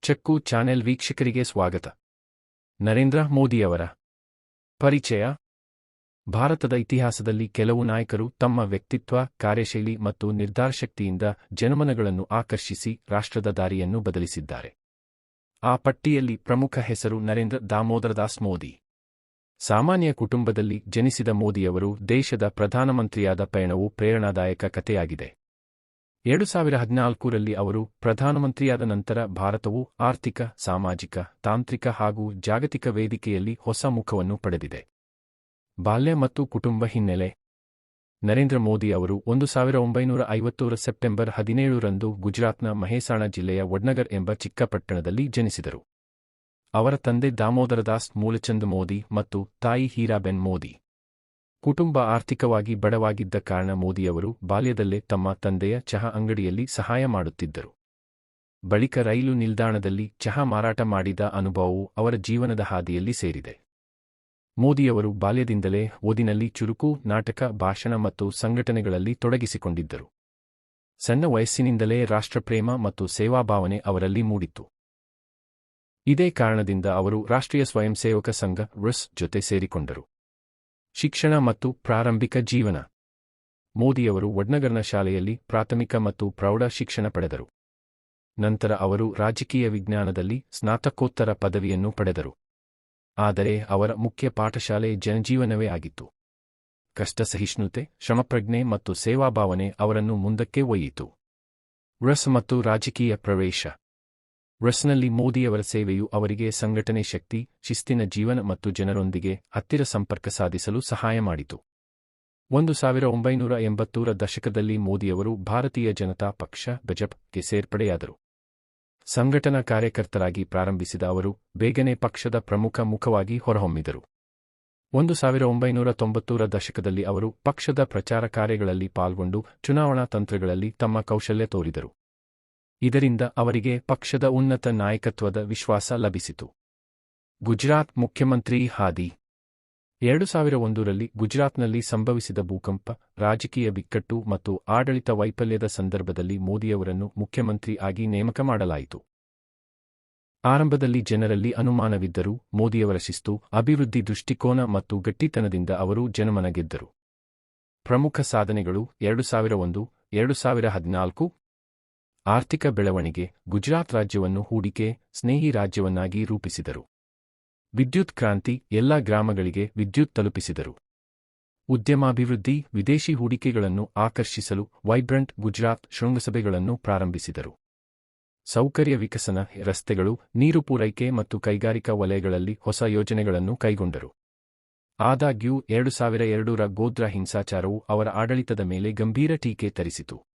ಚಕ್ಕು channel ವೀಕ್ಷಕರಿಗೆ ಸ್ವಾಗತ. ನರೇಂದ್ರ ಮೋದಿಯವರ ಪರಿಚಯ. ಭಾರತದ ಇತಿಹಾಸದಲ್ಲಿ ಕೆಲವು ನಾಯಕರು ತಮ್ಮ ವ್ಯಕ್ತಿತ್ವ, ಕಾರ್ಯಶೈಲಿ ಮತ್ತು ನಿರ್ಧಾರಶಕ್ತಿಯಿಂದ ಜನಮನಗಳನ್ನು ಆಕರ್ಷಿಸಿ ರಾಷ್ಟ್ರದ ದಾರಿಯನ್ನು ಬದಲಿಸಿದ್ದಾರೆ. ಆ ಪಟ್ಟಿಯಲ್ಲಿ ಪ್ರಮುಖ ಹೆಸರು ನರೇಂದ್ರ ದಾಮೋದರದಾಸ್ ಮೋದಿ. ಸಾಮಾನ್ಯ ಕುಟುಂಬದಲ್ಲಿ ಜನಿಸಿದ ಮೋದಿಯವರು ದೇಶದ ಪ್ರಧಾನಮಂತ್ರಿಯಾದ ಪಯಣವು ಪ್ರೇರಣಾದಾಯಕ ಕಥೆಯಾಗಿದೆ. 2014ರಲ್ಲಿ ಅವರು ಪ್ರಧಾನಮಂತ್ರಿಯಾದ ನಂತರ ಭಾರತವು ಆರ್ಥಿಕ, ಸಾಮಾಜಿಕ, ತಾಂತ್ರಿಕ ಹಾಗೂ ಜಾಗತಿಕ ವೇದಿಕೆಯಲ್ಲಿ ಹೊಸ ಮುಖವನ್ನು ಪಡೆದಿದೆ. ಬಾಲ್ಯ ಮತ್ತು ಕುಟುಂಬ ಹಿನ್ನೆಲೆ. ನರೇಂದ್ರ ಮೋದಿ ಅವರು 1950ರ ಸೆಪ್ಟೆಂಬರ್ 17ರಂದು ಗುಜರಾತ್ನ ಮಹೇಸಾಣ ಜಿಲ್ಲೆಯ ವಡ್ನಗರ್ ಎಂಬ ಚಿಕ್ಕ ಪಟ್ಟಣದಲ್ಲಿ ಜನಿಸಿದರು. ಅವರ ತಂದೆ ದಾಮೋದರದಾಸ್ ಮೂಲಚಂದ್ ಮೋದಿ ಮತ್ತು ತಾಯಿ ಹೀರಾಬೆನ್ ಮೋದಿ. ಕುಟುಂಬ ಆರ್ಥಿಕವಾಗಿ ಬಡವಾಗಿದ್ದ ಕಾರಣ ಮೋದಿಯವರು ಬಾಲ್ಯದಲ್ಲೇ ತಮ್ಮ ತಂದೆಯ ಚಹಾ ಅಂಗಡಿಯಲ್ಲಿ ಸಹಾಯ ಮಾಡುತ್ತಿದ್ದರು. ಬಳಿಕ ರೈಲು ನಿಲ್ದಾಣದಲ್ಲಿ ಚಹಾ ಮಾರಾಟ ಮಾಡಿದ ಅನುಭವವು ಅವರ ಜೀವನದ ಹಾದಿಯಲ್ಲಿ ಸೇರಿದೆ. ಮೋದಿಯವರು ಬಾಲ್ಯದಿಂದಲೇ ಓದಿನಲ್ಲಿ ಚುರುಕು, ನಾಟಕ, ಭಾಷಣ ಮತ್ತು ಸಂಘಟನೆಗಳಲ್ಲಿ ತೊಡಗಿಸಿಕೊಂಡಿದ್ದರು. ಸಣ್ಣ ವಯಸ್ಸಿನಿಂದಲೇ ರಾಷ್ಟ್ರಪ್ರೇಮ ಮತ್ತು ಸೇವಾಭಾವನೆ ಅವರಲ್ಲಿ ಮೂಡಿತ್ತು. ಇದೇ ಕಾರಣದಿಂದ ಅವರು ರಾಷ್ಟ್ರೀಯ ಸ್ವಯಂ ಸೇವಕ ಸಂಘ (RS) ಜೊತೆ ಸೇರಿಕೊಂಡರು. ಶಿಕ್ಷಣ ಮತ್ತು ಪ್ರಾರಂಭಿಕ ಜೀವನ. ಮೋದಿಯವರು ವಡ್ನಗರ್ನ ಶಾಲೆಯಲ್ಲಿ ಪ್ರಾಥಮಿಕ ಮತ್ತು ಪ್ರೌಢ ಶಿಕ್ಷಣ ಪಡೆದರು. ನಂತರ ಅವರು ರಾಜಕೀಯ ವಿಜ್ಞಾನದಲ್ಲಿ ಸ್ನಾತಕೋತ್ತರ ಪದವಿಯನ್ನು ಪಡೆದರು. ಆದರೆ ಅವರ ಮುಖ್ಯ ಪಾಠಶಾಲೆ ಜನಜೀವನವೇ ಆಗಿತ್ತು. ಕಷ್ಟಸಹಿಷ್ಣುತೆ, ಶ್ರಮಪ್ರಜ್ಞೆ ಮತ್ತು ಸೇವಾಭಾವನೆ ಅವರನ್ನು ಮುಂದಕ್ಕೆ ಒಯ್ಯಿತು. RS ಮತ್ತು ರಾಜಕೀಯ ಪ್ರವೇಶ. RSನಲ್ಲಿ ಮೋದಿಯವರ ಸೇವೆಯು ಅವರಿಗೆ ಸಂಘಟನೆ ಶಕ್ತಿ, ಶಿಸ್ತಿನ ಜೀವನ ಮತ್ತು ಜನರೊಂದಿಗೆ ಹತ್ತಿರ ಸಂಪರ್ಕ ಸಾಧಿಸಲು ಸಹಾಯ ಮಾಡಿತು. 1980ರ ದಶಕದಲ್ಲಿ ಮೋದಿಯವರು ಭಾರತೀಯ ಜನತಾ ಪಕ್ಷ (BJP)ಗೆ ಸೇರ್ಪಡೆಯಾದರು. ಸಂಘಟನಾ ಕಾರ್ಯಕರ್ತರಾಗಿ ಪ್ರಾರಂಭಿಸಿದ ಅವರು ಬೇಗನೆ ಪಕ್ಷದ ಪ್ರಮುಖ ಮುಖವಾಗಿ ಹೊರಹೊಮ್ಮಿದರು. 1990ರ ದಶಕದಲ್ಲಿ ಅವರು ಪಕ್ಷದ ಪ್ರಚಾರ ಕಾರ್ಯಗಳಲ್ಲಿ ಪಾಲ್ಗೊಂಡು ಚುನಾವಣಾ ತಂತ್ರಗಳಲ್ಲಿ ತಮ್ಮ ಕೌಶಲ್ಯ ತೋರಿದರು. ಇದರಿಂದ ಅವರಿಗೆ ಪಕ್ಷದ ಉನ್ನತ ನಾಯಕತ್ವದ ವಿಶ್ವಾಸ ಲಭಿಸಿತು. ಗುಜರಾತ್ ಮುಖ್ಯಮಂತ್ರಿ ಹಾದಿ. 2001ರಲ್ಲಿ ಗುಜರಾತ್ನಲ್ಲಿ ಸಂಭವಿಸಿದ ಭೂಕಂಪ, ರಾಜಕೀಯ ಬಿಕ್ಕಟ್ಟು ಮತ್ತು ಆಡಳಿತ ವೈಫಲ್ಯದ ಸಂದರ್ಭದಲ್ಲಿ ಮೋದಿಯವರನ್ನು ಮುಖ್ಯಮಂತ್ರಿ ಆಗಿ ನೇಮಕ ಮಾಡಲಾಯಿತು. ಆರಂಭದಲ್ಲಿ ಜನರಲ್ಲಿ ಅನುಮಾನವಿದ್ದರೂ ಮೋದಿಯವರ ಶಿಸ್ತು, ಅಭಿವೃದ್ಧಿ ದೃಷ್ಟಿಕೋನ ಮತ್ತು ಗಟ್ಟಿತನದಿಂದ ಅವರು ಜನಮನ ಗೆದ್ದರು. ಪ್ರಮುಖ ಸಾಧನೆಗಳು. 2001-2014 ಆರ್ಥಿಕ ಬೆಳವಣಿಗೆ. ಗುಜರಾತ್ ರಾಜ್ಯವನ್ನು ಹೂಡಿಕೆ ಸ್ನೇಹಿ ರಾಜ್ಯವನ್ನಾಗಿ ರೂಪಿಸಿದರು. ವಿದ್ಯುತ್ ಕ್ರಾಂತಿ. ಎಲ್ಲಾ ಗ್ರಾಮಗಳಿಗೆ ವಿದ್ಯುತ್ ತಲುಪಿಸಿದರು. ಉದ್ಯಮಾಭಿವೃದ್ಧಿ. ವಿದೇಶಿ ಹೂಡಿಕೆಗಳನ್ನು ಆಕರ್ಷಿಸಲು ವೈಬ್ರೆಂಟ್ ಗುಜರಾತ್ ಶೃಂಗಸಭೆಗಳನ್ನು ಪ್ರಾರಂಭಿಸಿದರು. ಸೌಕರ್ಯ ವಿಕಸನ. ರಸ್ತೆಗಳು, ನೀರು ಪೂರೈಕೆ ಮತ್ತು ಕೈಗಾರಿಕಾ ವಲಯಗಳಲ್ಲಿ ಹೊಸ ಯೋಜನೆಗಳನ್ನು ಕೈಗೊಂಡರು. ಆದಾಗ್ಯೂ 2002ರ ಗೋಧ್ರಾ ಹಿಂಸಾಚಾರವು ಅವರ ಆಡಳಿತದ ಮೇಲೆ ಗಂಭೀರ ಟೀಕೆ ತರಿಸಿತು.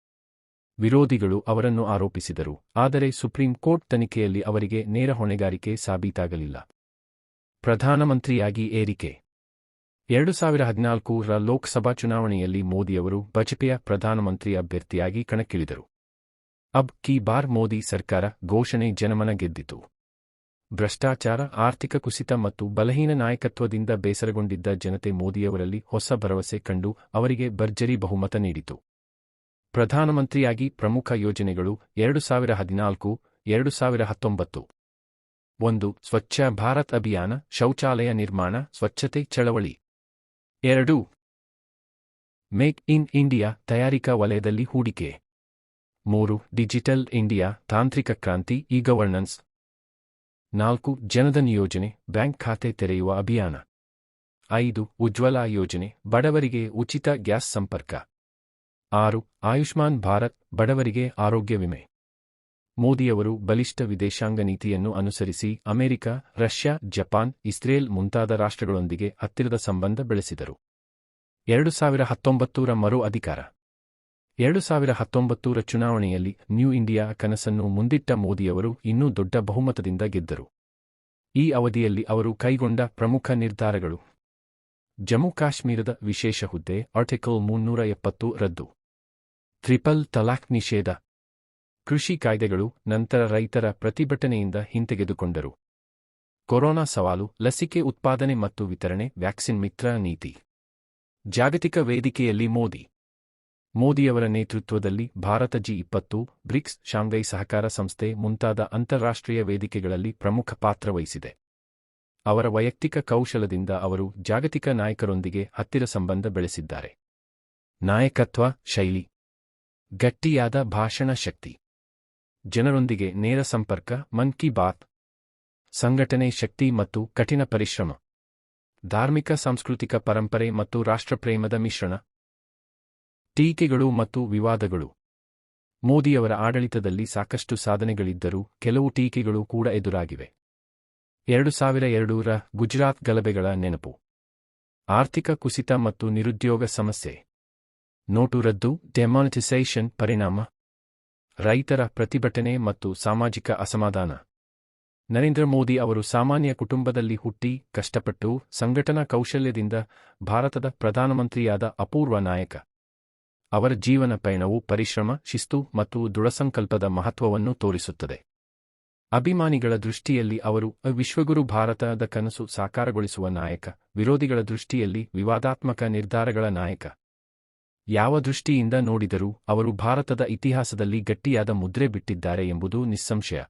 ವಿರೋಧಿಗಳು ಅವರನ್ನು ಆರೋಪಿಸಿದರು, ಆದರೆ ಸುಪ್ರೀಂ ಕೋರ್ಟ್ ತನಿಖೆಯಲ್ಲಿ ಅವರಿಗೆ ನೇರ ಹೊಣೆಗಾರಿಕೆ ಸಾಬೀತಾಗಲಿಲ್ಲ. ಪ್ರಧಾನಮಂತ್ರಿಯಾಗಿ ಏರಿಕೆ. 2014ರ ಲೋಕಸಭಾ ಚುನಾವಣೆಯಲ್ಲಿ ಮೋದಿಯವರು BJPಯ ಪ್ರಧಾನಮಂತ್ರಿ ಅಭ್ಯರ್ಥಿಯಾಗಿ ಕಣಕ್ಕಿಳಿದರು. ಅಬ್ ಕಿ ಬಾರ್ ಮೋದಿ ಸರ್ಕಾರ ಘೋಷಣೆ ಜನಮನ ಗೆದ್ದಿತು. ಭ್ರಷ್ಟಾಚಾರ, ಆರ್ಥಿಕ ಕುಸಿತ ಮತ್ತು ಬಲಹೀನ ನಾಯಕತ್ವದಿಂದ ಬೇಸರಗೊಂಡಿದ್ದ ಜನತೆ ಮೋದಿಯವರಲ್ಲಿ ಹೊಸ ಭರವಸೆ ಕಂಡು ಅವರಿಗೆ ಭರ್ಜರಿ ಬಹುಮತ ನೀಡಿತು. ಪ್ರಧಾನಮಂತ್ರಿಯಾಗಿ ಪ್ರಮುಖ ಯೋಜನೆಗಳು. 2014-2019. 1. ಸ್ವಚ್ಛ ಭಾರತ್ ಅಭಿಯಾನ, ಶೌಚಾಲಯ ನಿರ್ಮಾಣ, ಸ್ವಚ್ಛತೆ ಚಳವಳಿ. 2. ಮೇಕ್ ಇನ್ ಇಂಡಿಯಾ, ತಯಾರಿಕಾ ವಲಯದಲ್ಲಿ ಹೂಡಿಕೆ. 3. ಡಿಜಿಟಲ್ ಇಂಡಿಯಾ, ತಾಂತ್ರಿಕ ಕ್ರಾಂತಿ, ಇ-ಗವರ್ನೆನ್ಸ್. 4. ಜನಧನ್ ಯೋಜನೆ, ಬ್ಯಾಂಕ್ ಖಾತೆ ತೆರೆಯುವ ಅಭಿಯಾನ. 5. ಉಜ್ವಲ ಯೋಜನೆ, ಬಡವರಿಗೆ ಉಚಿತ ಗ್ಯಾಸ್ ಸಂಪರ್ಕ. 6. ಆಯುಷ್ಮಾನ್ ಭಾರತ್, ಬಡವರಿಗೆ ಆರೋಗ್ಯ ವಿಮೆ. ಮೋದಿಯವರು ಬಲಿಷ್ಠ ವಿದೇಶಾಂಗ ನೀತಿಯನ್ನು ಅನುಸರಿಸಿ ಅಮೆರಿಕ, ರಷ್ಯಾ, ಜಪಾನ್, ಇಸ್ರೇಲ್ ಮುಂತಾದ ರಾಷ್ಟ್ರಗಳೊಂದಿಗೆ ಹತ್ತಿರದ ಸಂಬಂಧ ಬೆಳೆಸಿದರು. 2019ರ ಮರು ಅಧಿಕಾರ. 2019ರ ಚುನಾವಣೆಯಲ್ಲಿ ನ್ಯೂ ಇಂಡಿಯಾ ಕನಸನ್ನು ಮುಂದಿಟ್ಟ ಮೋದಿಯವರು ಇನ್ನೂ ದೊಡ್ಡ ಬಹುಮತದಿಂದ ಗೆದ್ದರು. ಈ ಅವಧಿಯಲ್ಲಿ ಅವರು ಕೈಗೊಂಡ ಪ್ರಮುಖ ನಿರ್ಧಾರಗಳು. ಜಮ್ಮು ಕಾಶ್ಮೀರದ ವಿಶೇಷ ಹುದ್ದೆ ಆರ್ಟಿಕಲ್ 370 ರದ್ದು. ಟ್ರಿಪಲ್ ತಲಾಕ್ ನಿಷೇಧ. ಕೃಷಿ ಕಾಯ್ದೆಗಳು ನಂತರ ರೈತರ ಪ್ರತಿಭಟನೆಯಿಂದ ಹಿಂತೆಗೆದುಕೊಂಡರು. ಕೊರೋನಾ ಸವಾಲು, ಲಸಿಕೆ ಉತ್ಪಾದನೆ ಮತ್ತು ವಿತರಣೆ, ವ್ಯಾಕ್ಸಿನ್ ಮಿತ್ರ ನೀತಿ. ಜಾಗತಿಕ ವೇದಿಕೆಯಲ್ಲಿ ಮೋದಿ ಮೋದಿಯವರ ನೇತೃತ್ವದಲ್ಲಿ ಭಾರತ G20, ಬ್ರಿಕ್ಸ್, ಶಾಂಘೈ ಸಹಕಾರ ಸಂಸ್ಥೆ ಮುಂತಾದ ಅಂತಾರಾಷ್ಟ್ರೀಯ ವೇದಿಕೆಗಳಲ್ಲಿ ಪ್ರಮುಖ ಪಾತ್ರ ವಹಿಸಿದೆ. ಅವರ ವೈಯಕ್ತಿಕ ಕೌಶಲದಿಂದ ಅವರು ಜಾಗತಿಕ ನಾಯಕರೊಂದಿಗೆ ಹತ್ತಿರ ಸಂಬಂಧ ಬೆಳೆಸಿದ್ದಾರೆ. ನಾಯಕತ್ವ ಶೈಲಿ, ಗಟ್ಟಿಯಾದ ಭಾಷಣ ಶಕ್ತಿ, ಜನರೊಂದಿಗೆ ನೇರ ಸಂಪರ್ಕ, ಮನ್ ಕಿ ಬಾತ್, ಸಂಘಟನೆ ಶಕ್ತಿ ಮತ್ತು ಕಠಿಣ ಪರಿಶ್ರಮ, ಧಾರ್ಮಿಕ ಸಾಂಸ್ಕೃತಿಕ ಪರಂಪರೆ ಮತ್ತು ರಾಷ್ಟ್ರಪ್ರೇಮದ ಮಿಶ್ರಣ. ಟೀಕೆಗಳು ಮತ್ತು ವಿವಾದಗಳು. ಮೋದಿಯವರ ಆಡಳಿತದಲ್ಲಿ ಸಾಕಷ್ಟು ಸಾಧನೆಗಳಿದ್ದರೂ ಕೆಲವು ಟೀಕೆಗಳು ಕೂಡ ಎದುರಾಗಿವೆ. 2002ರ ಗುಜರಾತ್ ಗಲಭೆಗಳ ನೆನಪು, ಆರ್ಥಿಕ ಕುಸಿತ ಮತ್ತು ನಿರುದ್ಯೋಗ ಸಮಸ್ಯೆ, ನೋಟು ರದ್ದು ಡೆಮಾನಿಟೈಸೇಷನ್ ಪರಿಣಾಮ, ರೈತರ ಪ್ರತಿಭಟನೆ ಮತ್ತು ಸಾಮಾಜಿಕ ಅಸಮಾಧಾನ. ನರೇಂದ್ರ ಮೋದಿ ಅವರು ಸಾಮಾನ್ಯ ಕುಟುಂಬದಲ್ಲಿ ಹುಟ್ಟಿ, ಕಷ್ಟಪಟ್ಟು, ಸಂಘಟನಾ ಕೌಶಲ್ಯದಿಂದ ಭಾರತದ ಪ್ರಧಾನಮಂತ್ರಿಯಾದ ಅಪೂರ್ವ ನಾಯಕ. ಅವರ ಜೀವನ ಪಯಣವು ಪರಿಶ್ರಮ, ಶಿಸ್ತು ಮತ್ತು ದೃಢಸಂಕಲ್ಪದ ಮಹತ್ವವನ್ನು ತೋರಿಸುತ್ತದೆ. ಅಭಿಮಾನಿಗಳ ದೃಷ್ಟಿಯಲ್ಲಿ ಅವರು ವಿಶ್ವಗುರು, ಭಾರತದ ಕನಸು ಸಾಕಾರಗೊಳಿಸುವ ನಾಯಕ. ವಿರೋಧಿಗಳ ದೃಷ್ಟಿಯಲ್ಲಿ ವಿವಾದಾತ್ಮಕ ನಿರ್ಧಾರಗಳ ನಾಯಕ. ಯಾವ ದೃಷ್ಟಿಯಿಂದ ನೋಡಿದರೂ ಅವರು ಭಾರತದ ಇತಿಹಾಸದಲ್ಲಿ ಗಟ್ಟಿಯಾದ ಮುದ್ರೆ ಬಿಟ್ಟಿದ್ದಾರೆ ಎಂಬುದು ನಿಸ್ಸಂಶಯ.